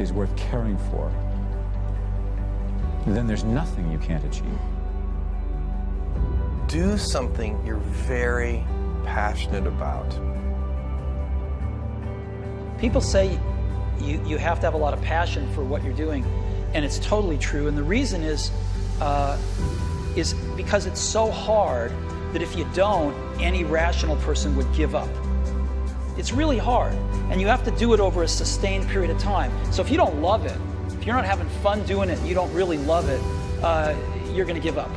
is worth caring for, then there's nothing you can't achieve. Do something you're very passionate about. People say you have to have a lot of passion for what you're doing, and it's totally true. And the reason is because it's so hard that if you don't, any rational person would give up. It's really hard, and you have to do it over a sustained period of time. So if you don't love it, if you're not having fun doing it, and you don't really love it, you're going to give up.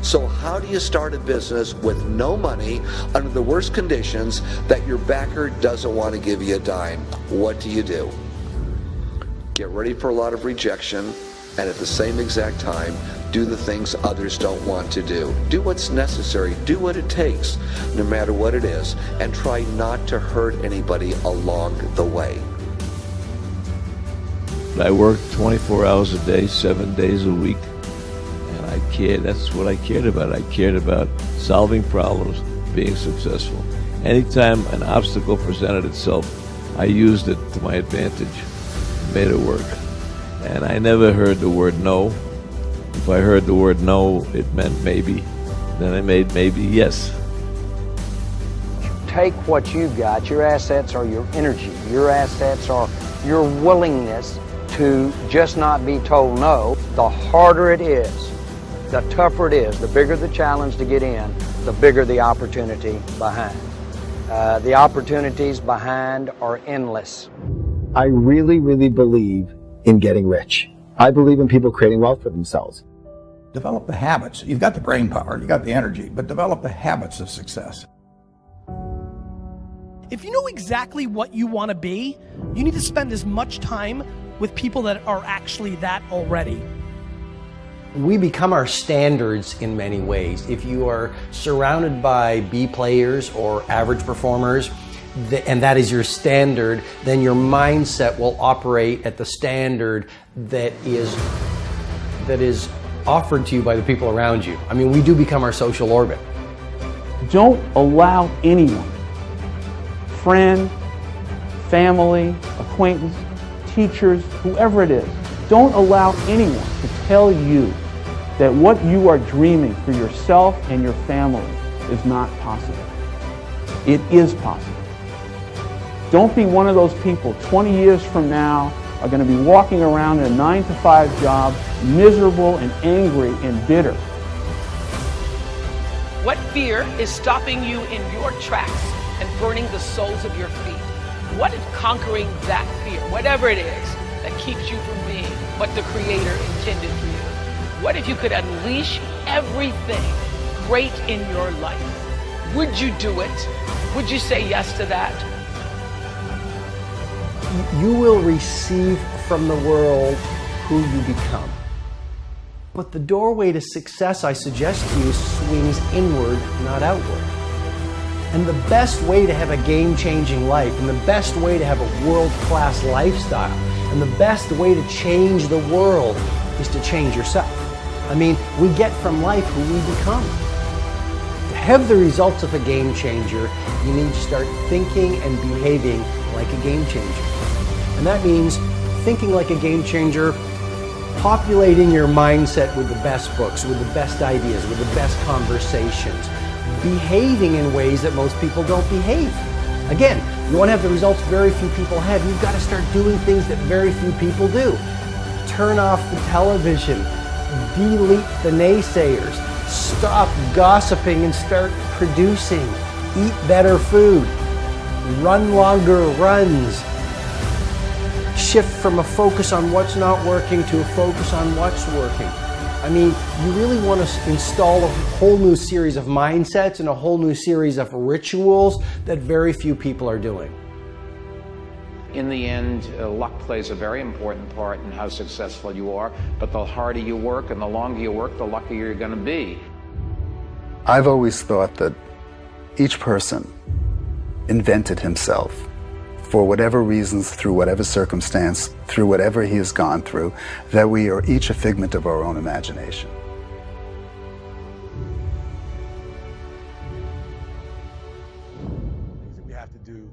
So how do you start a business with no money under the worst conditions that your backer doesn't want to give you a dime? What do? Get ready for a lot of rejection, and at the same exact time, do the things others don't want to do. Do what's necessary, do what it takes, no matter what it is, and try not to hurt anybody along the way. I worked 24 hours a day, 7 days a week. That's what I cared about. I cared about solving problems, being successful. Anytime an obstacle presented itself, I used it to my advantage, made it work. And I never heard the word no. If I heard the word no, it meant maybe. Then I made maybe yes. Take what you've got. Your assets are your energy. Your assets are your willingness to just not be told no. The harder it is, the tougher it is, the bigger the challenge to get in, the bigger the opportunity behind. The opportunities behind are endless. I really, really believe in getting rich. I believe in people creating wealth for themselves. Develop the habits. You've got the brain power, you've got the energy, but develop the habits of success. If you know exactly what you want to be, you need to spend as much time with people that are actually that already. We become our standards in many ways. If you are surrounded by B players or average performers, and that is your standard, then your mindset will operate at the standard that is offered to you by the people around you. I mean, we do become our social orbit. Don't allow anyone, friend, family, acquaintance, teachers, whoever it is, don't allow anyone to tell you that what you are dreaming for yourself and your family is not possible. It is possible. Don't be one of those people 20 years from now are going to be walking around in a 9-to-5 job, miserable and angry and bitter. What fear is stopping you in your tracks and burning the soles of your feet? What is conquering that fear, whatever it is, that keeps you from being what the Creator intended for you? What if you could unleash everything great in your life? Would you do it? Would you say yes to that? You will receive from the world who you become. But the doorway to success, I suggest to you, swings inward, not outward. And the best way to have a game-changing life, and the best way to have a world-class lifestyle, and the best way to change the world is to change yourself. I mean, we get from life who we become. To have the results of a game changer, you need to start thinking and behaving like a game changer. And that means thinking like a game changer, populating your mindset with the best books, with the best ideas, with the best conversations, behaving in ways that most people don't behave. Again, you want to have the results very few people have, you've got to start doing things that very few people do. Turn off the television, delete the naysayers, stop gossiping and start producing, eat better food, run longer runs, shift from a focus on what's not working to a focus on what's working. I mean, you really want to install a whole new series of mindsets and a whole new series of rituals that very few people are doing. In the end, luck plays a very important part in how successful you are, but the harder you work and the longer you work, the luckier you're going to be. I've always thought that each person invented himself for whatever reasons, through whatever circumstance, through whatever he has gone through, that we are each a figment of our own imagination. We have to do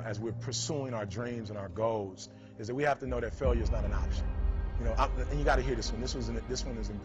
as we're pursuing our dreams and our goals is that we have to know that failure is not an option. You know, and you got to hear this one. This one is important.